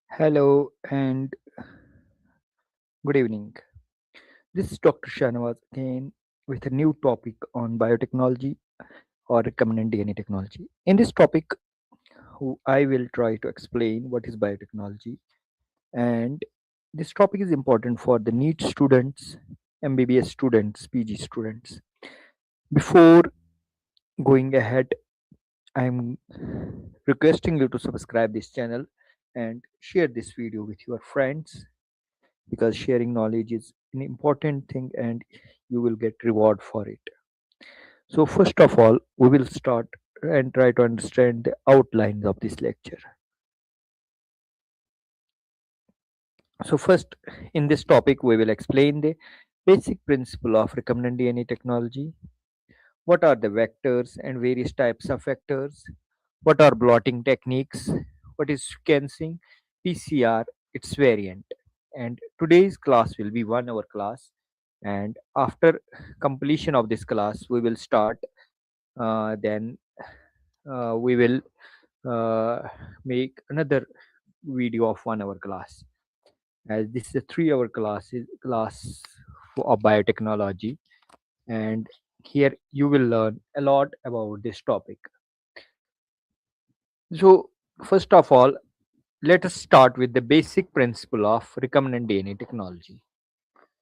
Hello and good evening. This is Dr. Shanawaz again with a new topic on biotechnology or recombinant DNA technology. In this topic, I will try to explain what is biotechnology, and this topic is important for the NEET students, MBBS students, PG students. Before going ahead, I'm requesting you to subscribe this channel and share this video with your friends because sharing knowledge is an important thing and you will get reward for it. So first of all, we will start and try to understand the outlines of this lecture. So first, in this topic we will explain the basic principle of recombinant DNA technology. What are the vectors and various types of vectors? What are blotting techniques? What is sequencing? PCR, its variant. And today's class will be 1 hour class. And after completion of this class, we will start. Then we will uh, make another video of 1 hour class. As this is a 3 hour class of biotechnology, and here you will learn a lot about this topic. So, first of all, let us start with the basic principle of recombinant DNA technology.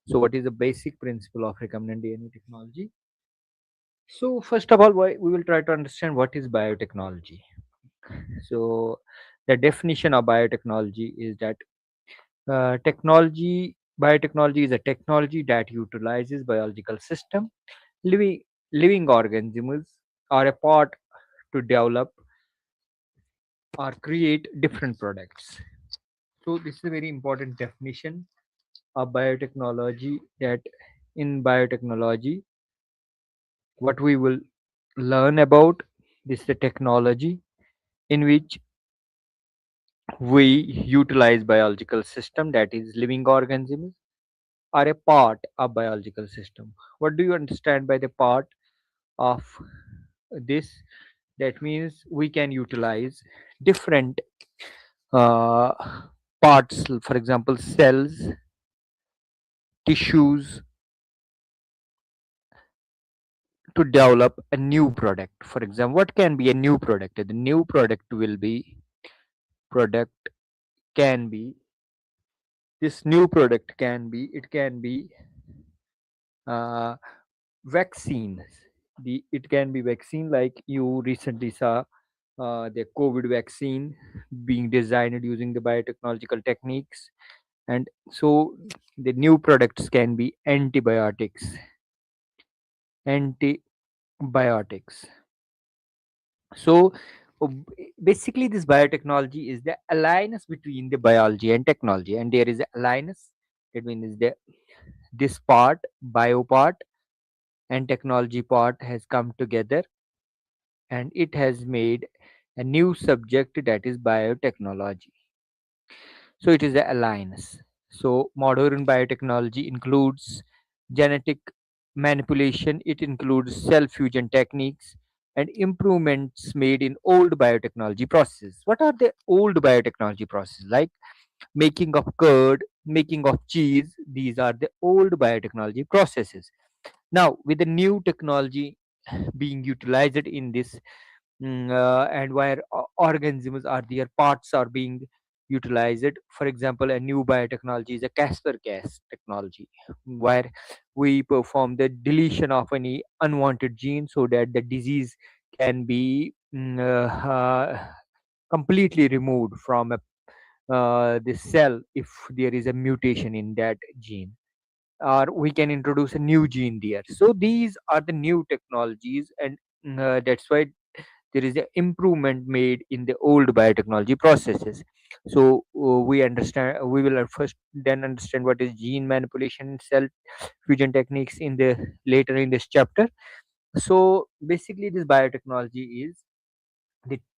So, what is the basic principle of recombinant DNA technology? So, first of all, we will try to understand what is biotechnology. So, the definition of biotechnology is that biotechnology is a technology that utilizes biological system, living living organisms are a part to develop or create different products. So this is a very important definition of biotechnology. That in biotechnology, what we will learn about, this is a technology in which we utilize biological system, that is living organisms are a part of biological system. What do you understand by the part of this? That means we can utilize different uh, parts, for example cells, tissues, to develop a new product. For example, what can be a new product? The new product can be this new product can be, it can be uh, vaccines. It can be vaccine, like you recently saw the COVID vaccine being designed using the biotechnological techniques. And so the new products can be antibiotics. So basically this biotechnology is the alliance between the biology and technology, and there is a alliance. That means this part, bio part and technology part, has come together and it has made a new subject, that is biotechnology. So it is the alliance. So modern biotechnology includes genetic manipulation, it includes cell fusion techniques and improvements made in old biotechnology processes. What are the old biotechnology processes? Like making of curd, making of cheese, these are the old biotechnology processes. Now, with the new technology being utilized in this, and where organisms are, their parts are being utilized. For example, a new biotechnology is a CRISPR-Cas technology, where we perform the deletion of any unwanted gene so that the disease can be completely removed from the cell if there is a mutation in that gene, or we can introduce a new gene there. So these are the new technologies, and that's why there is an improvement made in the old biotechnology processes. So we will first then understand what is gene manipulation and cell fusion techniques in the later in this chapter. So basically this biotechnology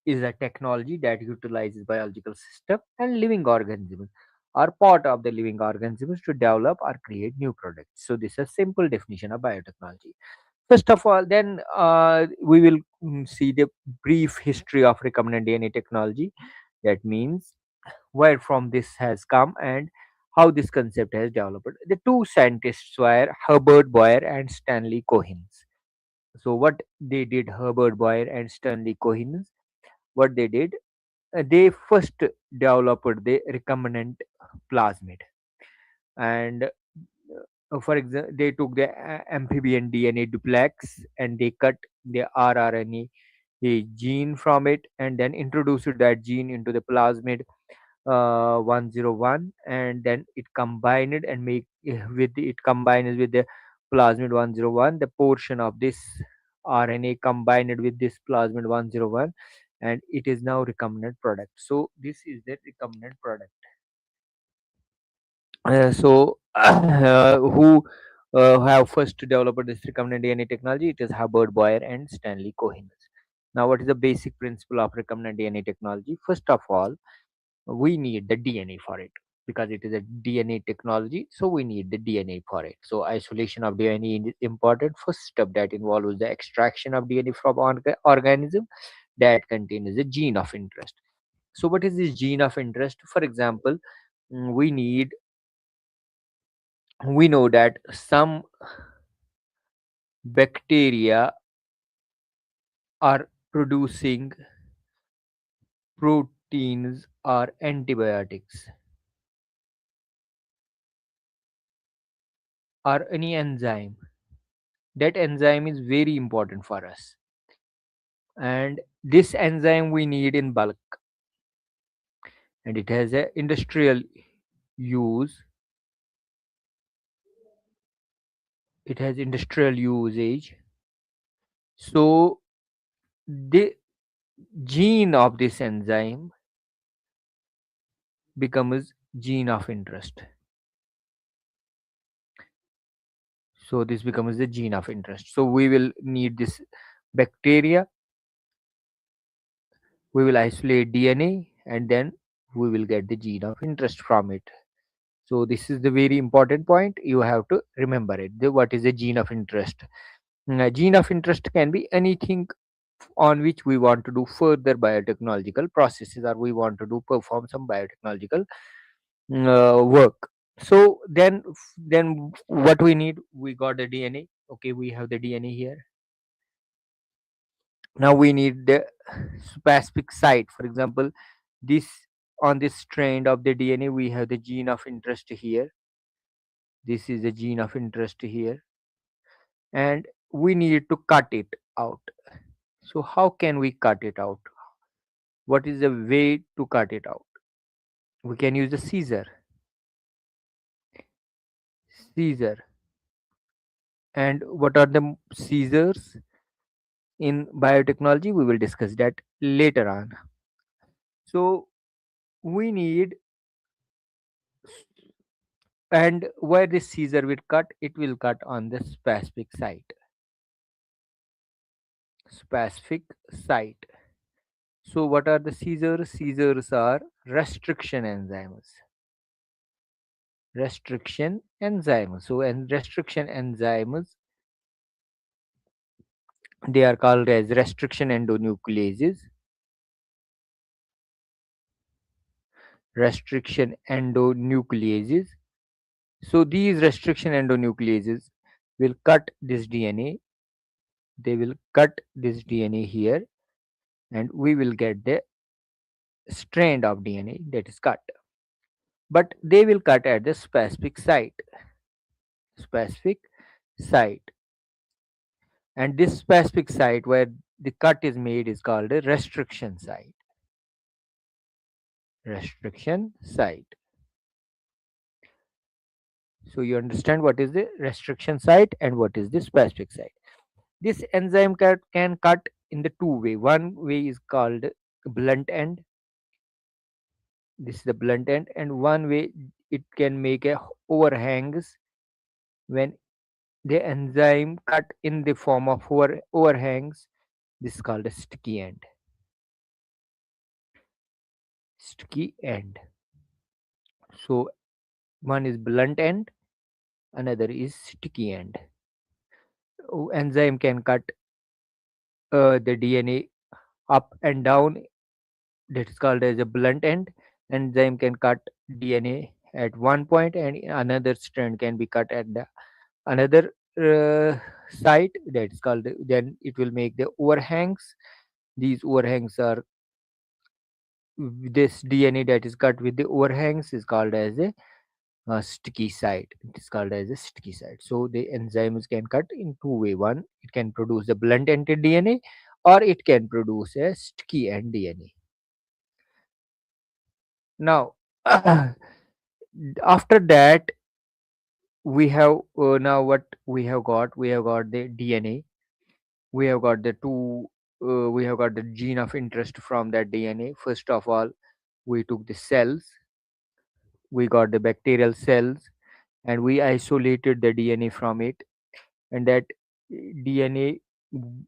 is a technology that utilizes biological system and living organisms are part of the living organisms to develop or create new products. So this is a simple definition of biotechnology. First of all, then we will see the brief history of recombinant DNA technology. That means where from this has come and how this concept has developed. The two scientists were Herbert Boyer and Stanley Cohens. So what they did, Herbert Boyer and Stanley Cohens, what they did, they first developed the recombinant plasmid, and for example, they took the amphibian DNA duplex and they cut the rRNA a gene from it and then introduced that gene into the plasmid 101, and then it combined it and make with it combines with the plasmid 101, the portion of this RNA combined with this plasmid 101, and it is now recombinant product. So this is the recombinant product. Who have first developed this recombinant DNA technology? It is Herbert Boyer and Stanley Cohen. Now, what is the basic principle of recombinant DNA technology? First of all, we need the DNA for it because it is a DNA technology. So we need the DNA for it. So isolation of DNA is important. First step that involves the extraction of DNA from organism that contains a gene of interest. So what is this gene of interest? For example, we need we know that some bacteria are producing proteins or antibiotics or any enzyme. That enzyme is very important for us, and this enzyme we need in bulk, and it has a industrial use. It has industrial usage. So the gene of this enzyme becomes gene of interest. So this becomes the gene of interest. So we will need this bacteria, we will isolate DNA, and then we will get the gene of interest from it. So this is the very important point. You have to remember it. What is a gene of interest? A gene of interest can be anything on which we want to do further biotechnological processes, or we want to do perform some biotechnological work. So then what we need, we got the DNA. Okay, we have the DNA here. Now we need the specific site. For example, this on this strand of the DNA we have the gene of interest here. This is the gene of interest here, and we need to cut it out. So how can we cut it out? What is the way to cut it out? We can use the Caesar. And what are the Caesars in biotechnology? We will discuss that later on. So we need, and where this Caesar will cut, it will cut on the specific site. Specific site. So what are the Caesars? Caesars are restriction enzymes. Restriction enzymes. So and restriction enzymes, they are called as restriction endonucleases. Restriction endonucleases. So these restriction endonucleases will cut this DNA. They will cut this DNA here, and we will get the strand of DNA that is cut. But they will cut at the specific site. Specific site. And this specific site where the cut is made is called a restriction site. Restriction site. So you understand what is the restriction site and what is the specific site. This enzyme can cut in the two way. One way is called blunt end. This is the blunt end, and one way it can make a overhangs when the enzyme cut in the form of overhangs. This is called a sticky end. Sticky end. So one is blunt end, another is sticky end. Enzyme can cut the DNA up and down. That is called as a blunt end. enzyme can cut DNA at one point, and another strand can be cut at the another site. That's called, then it will make the overhangs. These overhangs are, this DNA that is cut with the overhangs is called as a sticky site. It is called as a sticky site. So the enzymes can cut in two way. One, it can produce the blunt ended DNA, or it can produce a sticky end DNA. Now, after that, we have now what we have got. We have got the DNA. We have got the two. We have got the gene of interest from that DNA. First of all, we took the cells. We got the bacterial cells, and we isolated the DNA from it. And that DNA,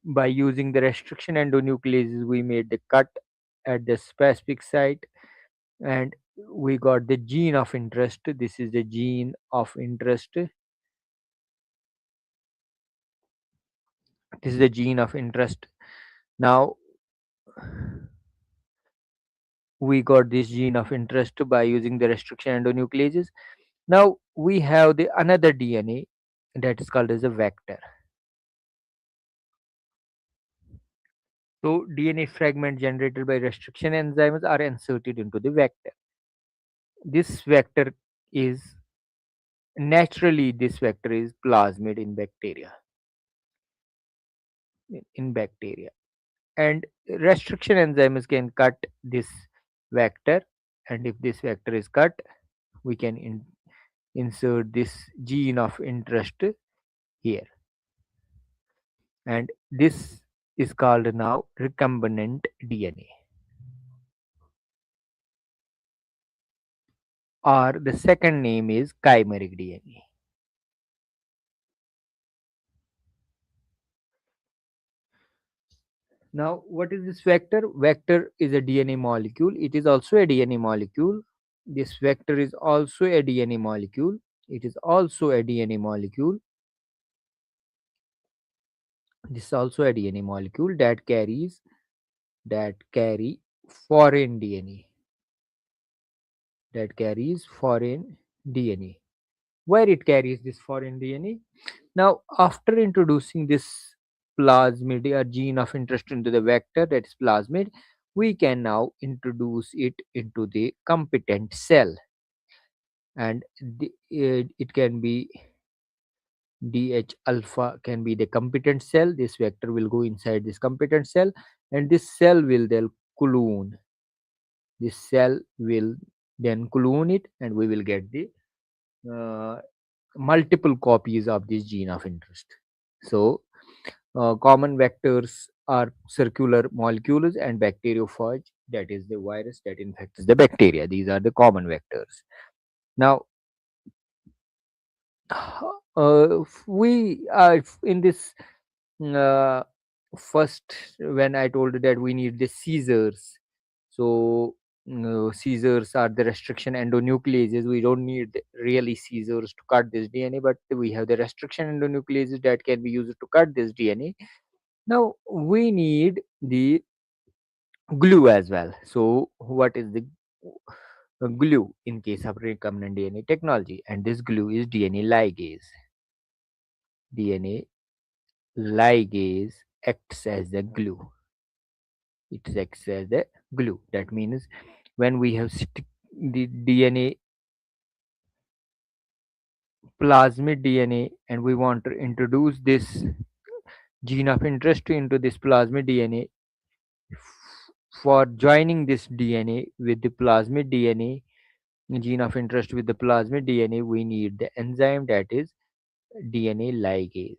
by using the restriction endonucleases, we made the cut at the specific site, and we got the gene of interest. This is the gene of interest. This is the gene of interest. Now we got this gene of interest by using the restriction endonucleases. Now we have the another DNA that is called as a vector. So DNA fragment generated by restriction enzymes are inserted into the vector. This vector is naturally, this vector is plasmid in bacteria. In bacteria, and restriction enzymes can cut this vector, and if this vector is cut, we can insert this gene of interest here, and this is called now recombinant DNA, or the second name is chimeric DNA. Now, what is this vector? Vector is a DNA molecule. It is also a DNA molecule. This vector is also a DNA molecule. It is also a DNA molecule. This is also a DNA molecule that carry foreign DNA. That carries foreign DNA. Where it carries this foreign DNA? Now, after introducing this plasmid or gene of interest into the vector, that is plasmid, we can now introduce it into the competent cell, and it can be DH alpha can be the competent cell. This vector will go inside this competent cell, and this cell will then clone. This cell will then clone it, and we will get the uh, multiple copies of this gene of interest. So, common vectors are circular molecules and bacteriophage, that is the virus that infects the bacteria. These are the common vectors. Now, we in this uh, first, when I told you that we need the Caesars, so Caesars are the restriction endonucleases. We don't need really Caesars to cut this DNA, but we have the restriction endonucleases that can be used to cut this DNA. Now we need the glue as well. So what is the glue in case of recombinant DNA technology? And this glue is DNA ligase. DNA ligase acts as the glue. It acts as the glue. That means when we have the DNA, plasmid DNA, and we want to introduce this gene of interest into this plasmid DNA, for joining this DNA with the plasmid DNA, gene of interest with the plasmid DNA, we need the enzyme that is DNA ligase.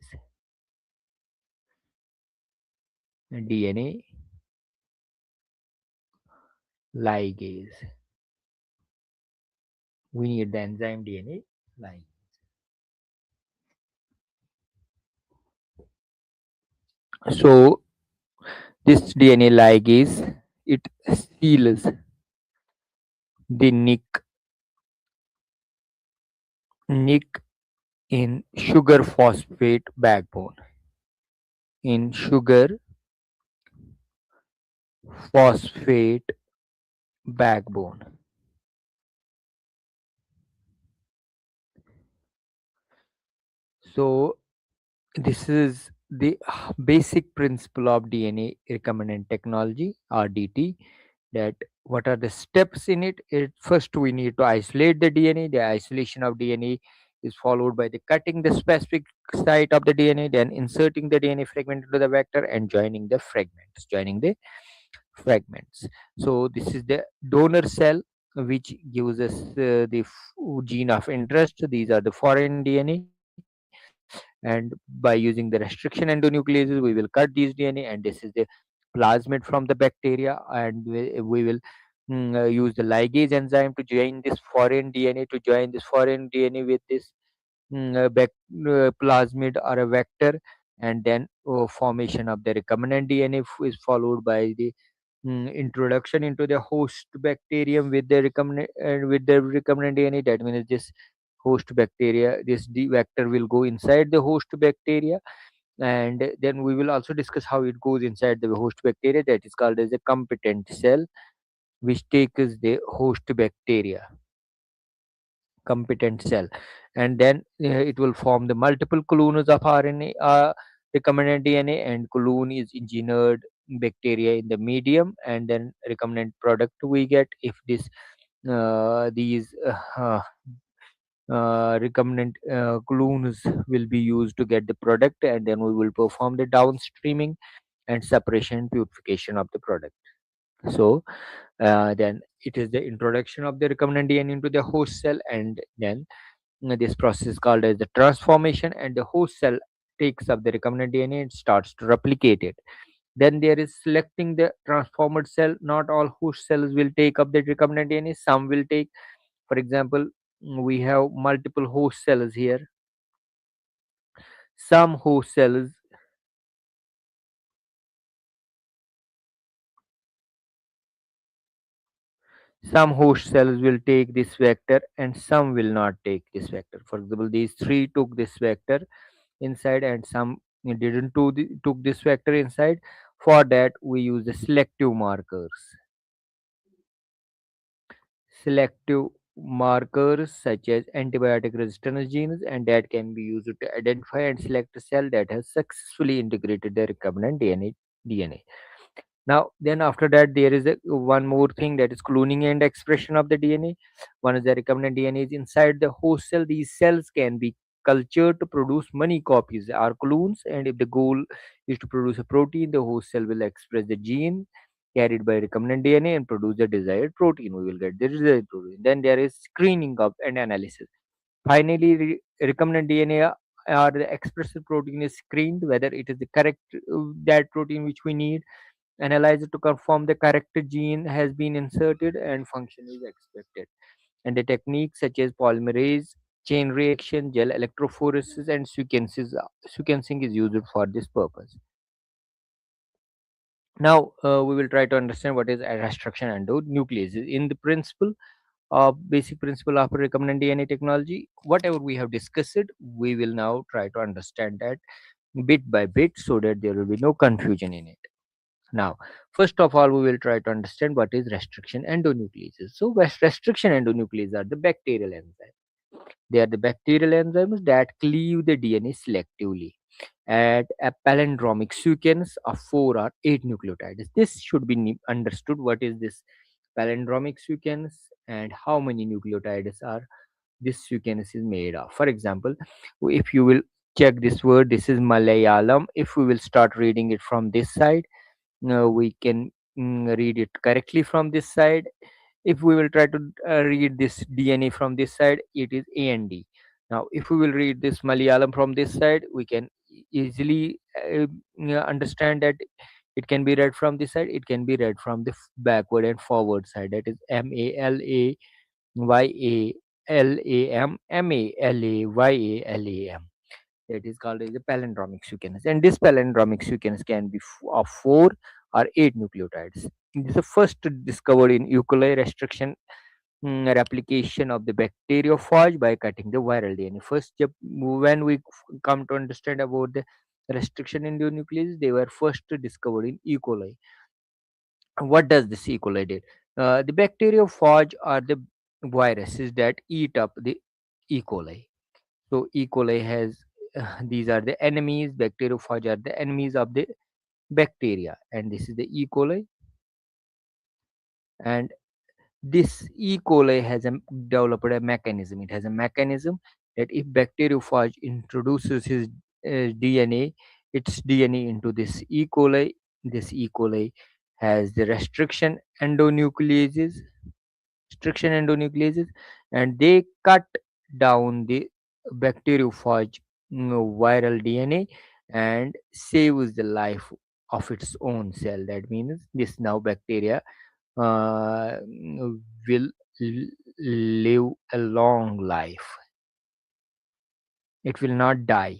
DNA ligase. We need the enzyme DNA ligase. So this DNA ligase, it seals the nick in sugar phosphate backbone. In sugar phosphate backbone. So this is the basic principle of DNA recombinant technology, RDT. That what are the steps in it? First we need to isolate the DNA. The isolation of DNA is followed by the cutting the specific site of the DNA, then inserting the DNA fragment into the vector and joining the fragments. So this is the donor cell, which gives us the gene of interest. These are the foreign DNA, and by using the restriction endonucleases we will cut these DNA, and this is the plasmid from the bacteria, and we will use the ligase enzyme to join this foreign DNA, with this plasmid or a vector, and then formation of the recombinant DNA is followed by the introduction into the host bacterium with the recombinant DNA. That means this host bacteria, this D vector will go inside the host bacteria, and then we will also discuss how it goes inside the host bacteria. That is called as a competent cell, which takes the host bacteria, competent cell, and then it will form the multiple clones of RNA, recombinant DNA, and clone is engineered bacteria in the medium, and then recombinant product we get. If this these recombinant clones will be used to get the product, and then we will perform the downstreaming and separation and purification of the product. So then it is the introduction of the recombinant DNA into the host cell, and then this process is called as the transformation, and the host cell takes up the recombinant DNA and starts to replicate it. Then there is selecting the transformed cell. Not all host cells will take up the recombinant DNA. Some will take. For example, we have multiple host cells here. Some host cells, some host cells will take this vector, and some will not take this vector. For example, these three took this vector inside, and some didn't took this vector inside. For that we use the selective markers such as antibiotic resistance genes, and that can be used to identify and select a cell that has successfully integrated the recombinant DNA. Now, then after that, there is one more thing, that is cloning and expression of the DNA. One is the recombinant DNA is inside the host cell. These cells can be cultured to produce many copies or clones, and if the goal is to produce a protein, the host cell will express the gene carried by recombinant DNA and produce the desired protein. We will get the desired protein. Then there is screening of and analysis. Finally, recombinant DNA or the expressed protein is screened whether it is the correct that protein which we need. Analyzer to confirm the correct gene has been inserted and function is expected. And the techniques such as polymerase, chain reaction, gel electrophoresis, and sequencing is used for this purpose. Now, we will try to understand what is restriction endonucleases. In the basic principle of recombinant DNA technology, whatever we have discussed, we will now try to understand that bit by bit so that there will be no confusion in it. Now, first of all, we will try to understand what is restriction endonucleases. So, restriction endonucleases are the bacterial enzymes. They are the bacterial enzymes that cleave the DNA selectively at a palindromic sequence of 4 or 8 nucleotides. This should be understood. What is this palindromic sequence and how many nucleotides are this sequence is made of? For example, if you will check this word, this is Malayalam. If we will start reading it from this side, we can read it correctly from this side. If we will try to read this DNA from this side, it is A and D. Now if we will read this Malayalam from this side, we can easily understand that it can be read from this side, it can be read from the backward and forward side. That is Malayalam. That is called as a palindromic sequence, and this palindromic sequence can be of 4 or 8 nucleotides. This is the first discovered in E. coli restriction replication of the bacteriophage by cutting the viral DNA. First, when we come to understand about the restriction endonucleases, they were first discovered in E. coli. What does this E. coli do? The bacteriophage are the viruses that eat up the E. coli. So E. coli has these are the enemies. Bacteriophage are the enemies of the bacteria, and this is the E. coli. And this E. coli has developed a mechanism. It has a mechanism that if bacteriophage introduces his DNA, its DNA into this E. coli has the restriction endonucleases, and they cut down the bacteriophage viral DNA and saves the life of its own cell. That means this now bacteria will live a long life. It will not die.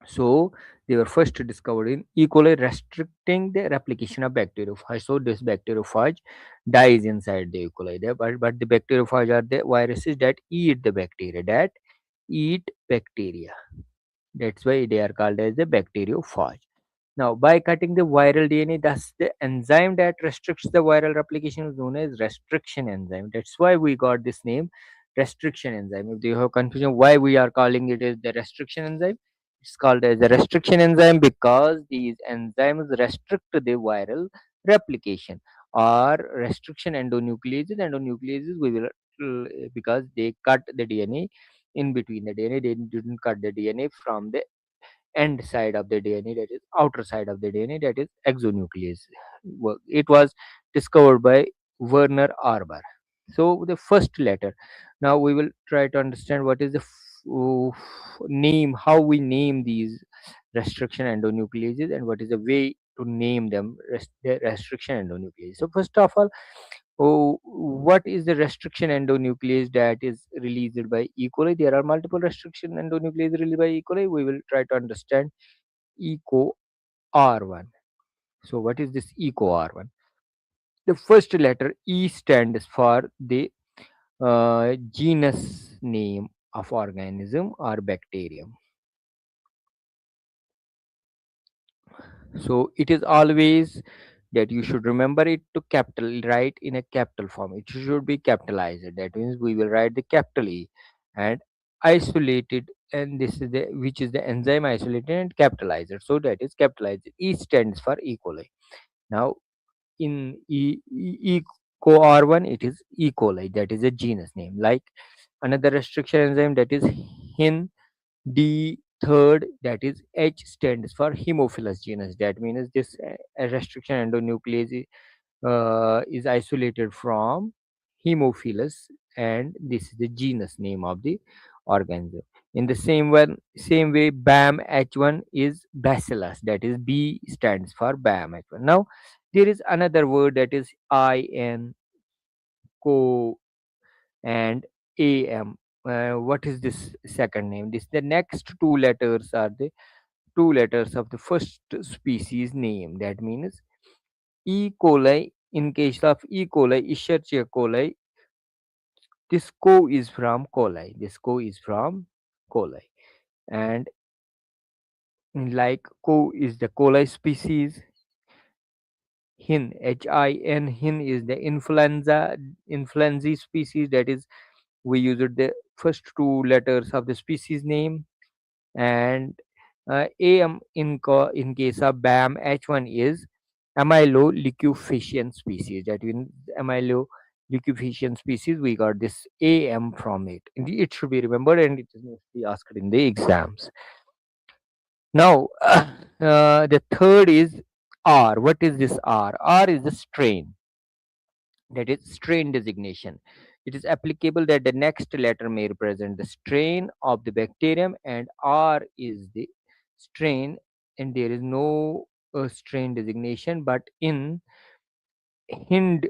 So they were first discovered in E. coli, restricting the replication of bacteriophage. So this bacteriophage dies inside the E. coli. But the bacteriophage are the viruses that eat the bacteria. That's why they are called as the bacteriophage. Now, by cutting the viral DNA, thus the enzyme that restricts the viral replication is known as restriction enzyme. That's why we got this name, restriction enzyme. If you have confusion why we are calling it as the restriction enzyme, it's called as the restriction enzyme because these enzymes restrict the viral replication, or restriction endonucleases. Endonucleases we will because they cut the DNA in between the DNA. They didn't cut the DNA from the end side of the DNA, that is outer side of the DNA, that is exonuclease. It was discovered by Werner Arber. So the first letter. Now we will try to understand what is the name, how we name these restriction endonucleases, and what is the way to name them, the restriction endonuclease. So first of all, what is the restriction endonuclease that is released by E. coli? There are multiple restriction endonucleases released by E. coli. We will try to understand ECO R1. So, what is this ECO R1? The first letter E stands for the genus name of organism or bacterium. So, it is always that you should remember it to capital, write in a capital form. It should be capitalized. That means we will write the capital E and isolated, and this is the which is the enzyme isolated and capitalized. So that is capitalized. E stands for E. coli. Now in Eco R1 it is E. coli, that is a genus name. Like another restriction enzyme, that is hin D third, that is H stands for Haemophilus genus. That means this restriction endonuclease is isolated from Haemophilus, and this is the genus name of the organism. In the same way, BAM H1 is Bacillus. That is B stands for BAM H1. Now there is another word, that is IN co and AM. What is this second name? This the next two letters are the two letters of the first species name. That means E. coli. In case of E. coli, Escherichia coli, this co is from coli. This co is from coli, and like co is the coli species. Hin is the influenza species. That is, we used the first two letters of the species name, and am in case of BAM H1 is amyloliquefacient species. That means amyloliquefacient species, we got this am from it. It should be remembered, and it is mostly asked in the exams. Now the third is R. What is this R? R is the strain, that is strain designation. It is applicable that the next letter may represent the strain of the bacterium, and R is the strain, and there is no strain designation. But in Hind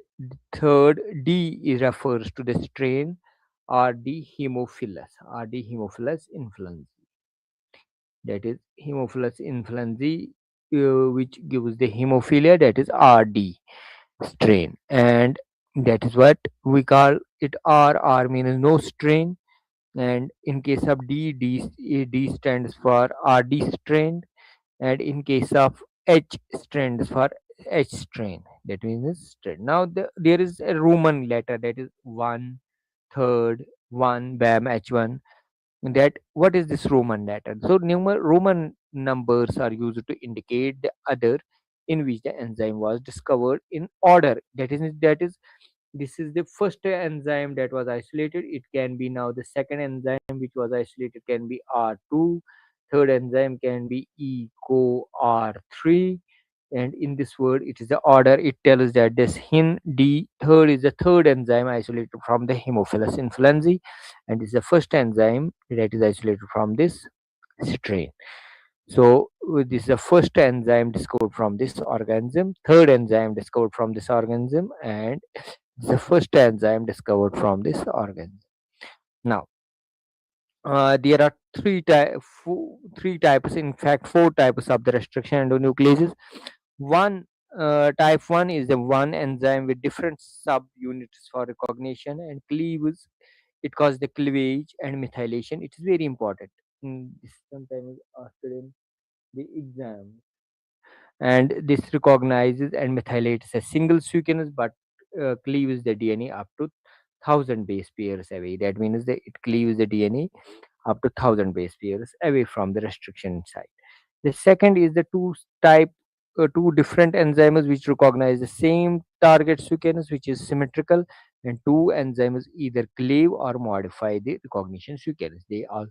third, D is refers to the strain R. D. Haemophilus influenzae. That is Haemophilus influenzae, which gives the hemophilia. That is RD strain, and that is what we call it R. R means no strain, and in case of D stands for RD strain, and in case of H stands for H strain. That means strain. Now there is a Roman letter, that is one third, one BAM H1, that what is this Roman letter. So Roman numbers are used to indicate the order in which the enzyme was discovered in order. That is this is the first enzyme that was isolated. It can be now the second enzyme which was isolated can be R2. Third enzyme can be EcoR3. And in this word, it is the order. It tells that this hin D third is the third enzyme isolated from the Haemophilus influenzae, and is the first enzyme that is isolated from this strain. So this is the first enzyme discovered from this organism, third enzyme discovered from this organism, and the first enzyme discovered from this organism. Now, there are three types, in fact, four types of the restriction endonucleases. One type one is the one enzyme with different subunits for recognition and cleaves. It causes the cleavage and methylation. It is very important. This sometimes asked in the exam, and this recognizes and methylates a single sequence but cleaves the DNA up to 1,000 base pairs away. That means that it cleaves the DNA up to 1,000 base pairs away from the restriction site. The second is the two different enzymes which recognize the same target sequence, which is symmetrical, and two enzymes either cleave or modify the recognition sequence. They all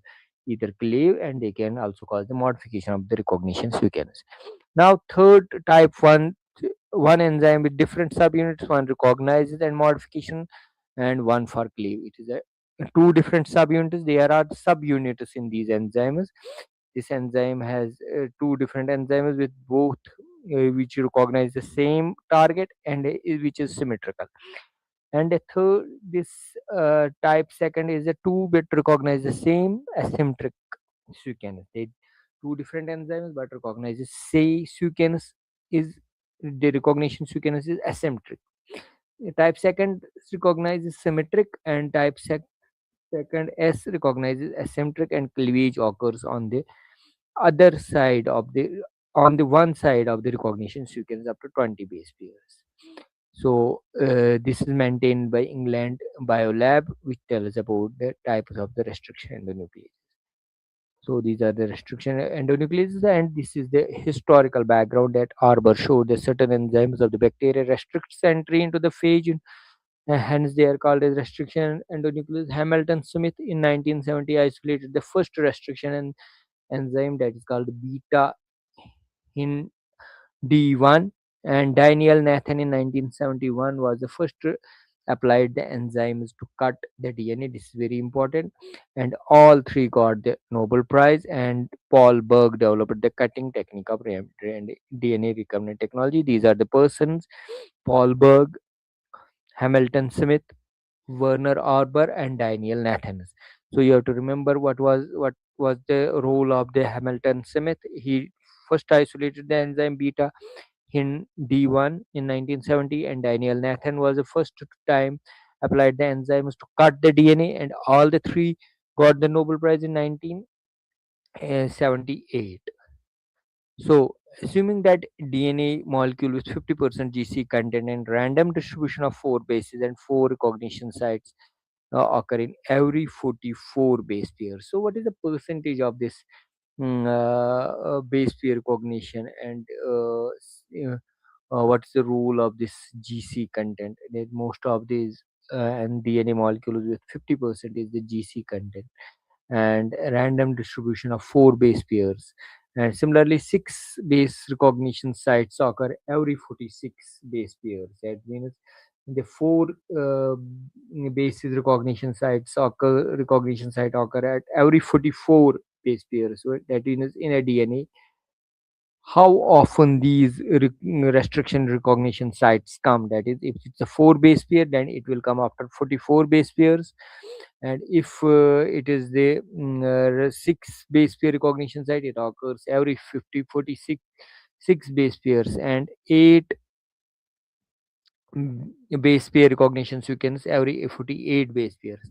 either cleave and they can also cause the modification of the recognition sequence. Now, third type one enzyme with different subunits, one recognizes and modification, and one for cleave. It is a two different subunits. There are subunits in these enzymes. This enzyme has two different enzymes with both which recognize the same target and which is symmetrical. And the third, this type second is the two bit recognize the same asymmetric sequence. They two different enzymes but recognizes say sequence is the recognition sequence is asymmetric. Type second recognizes symmetric, and second S recognizes asymmetric, and cleavage occurs on the other side of the on the one side of the recognition sequence up to 20 base pairs. So this is maintained by England Biolab, which tells about the types of the restriction endonuclease. So these are the restriction endonucleases, and this is the historical background that Arbor showed that certain enzymes of the bacteria restricts entry into the phage, hence they are called as restriction endonuclease. Hamilton Smith in 1970 isolated the first restriction enzyme that is called beta in D1, and Daniel Nathan in 1971 was the first to applied the enzymes to cut the DNA. This is very important, and all three got the Nobel Prize. And Paul Berg developed the cutting technique of DNA recombinant technology. These are the persons: Paul Berg, Hamilton Smith, Werner Arbor, and Daniel Nathan. So you have to remember what was the role of the Hamilton Smith. He first isolated the enzyme beta in D1 in 1970, and Daniel Nathan was the first time applied the enzymes to cut the DNA, and all the three got the Nobel Prize in 1978. So, assuming that DNA molecule with 50% GC content and random distribution of four bases and four recognition sites occur in every 44 base pairs. So, what is the percentage of this base pair recognition, and what's the role of this GC content? That most of these and DNA molecules with 50% is the GC content, and a random distribution of four base pairs. And similarly, six base recognition sites occur every 46 base pairs. That means the four bases recognition site occur at every 44 base pairs. So that means in a DNA, how often these restriction recognition sites come. That is, if it's a four base pair, then it will come after 44 base pairs, and if it is the six base pair recognition site, it occurs every 46 base pairs, and eight base pair recognition sequence every 48 base pairs.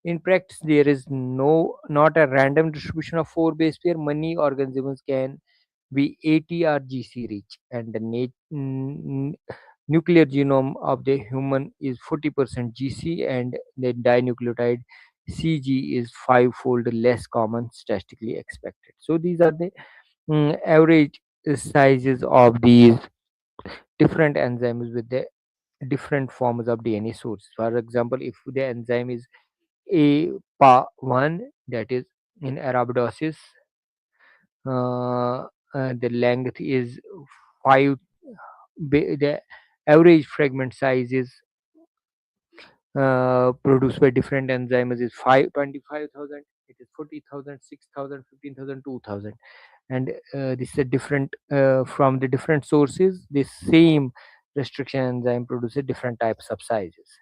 In practice, there is not a random distribution of four base pair. Many organisms can be ATR-GC rich, and the nuclear genome of the human is 40% GC, and the dinucleotide CG is fivefold less common statistically expected. So these are the average sizes of these different enzymes with the different forms of DNA source. For example, if the enzyme is APA1, that is in Arabidopsis, the length is 5. The average fragment size is produced by different enzymes is 525,000. It is 40,000, 6,000, 15,000, 2,000, and this is a different from the different sources. This same restriction enzyme produces different types of sizes.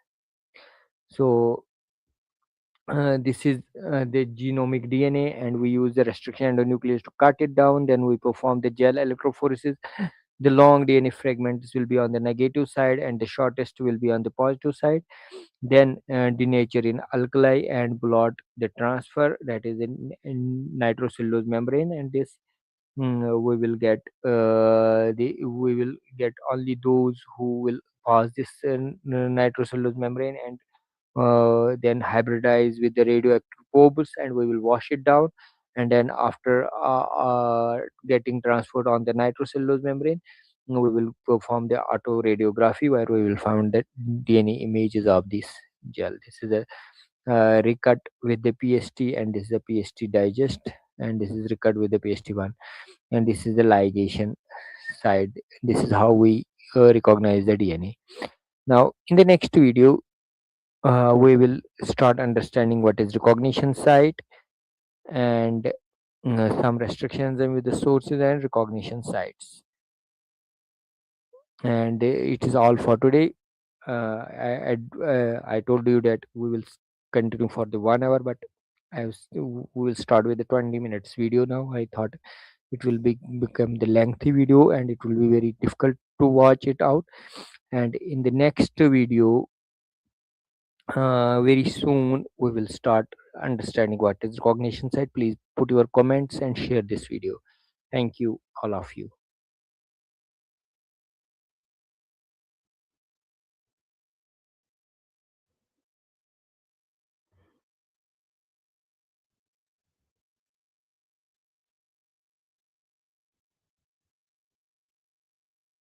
So this is the genomic DNA, and we use the restriction endonuclease to cut it down. Then we perform the gel electrophoresis. The long DNA fragments will be on the negative side, and the shortest will be on the positive side. Then denature in alkali and blot the transfer, that is in nitrocellulose membrane, and this we will get only those who will pass this nitrocellulose membrane, and then hybridize with the radioactive probes, and we will wash it down. And then after getting transferred on the nitrocellulose membrane, we will perform the autoradiography, where we will find the DNA images of this gel. This is a recut with the PST, and this is a PST digest, and this is recut with the PST1, and this is the ligation side. This is how we recognize the DNA. Now in the next video, we will start understanding what is recognition site, and some restrictions and with the sources and recognition sites. And it is all for today. I told you that we will continue for the 1 hour, but we will start with the 20 minutes video now. I thought it will become the lengthy video, and it will be very difficult to watch it out. And in the next video, very soon we will start understanding what is recognition site. Please put your comments and share this video. Thank you, all of you.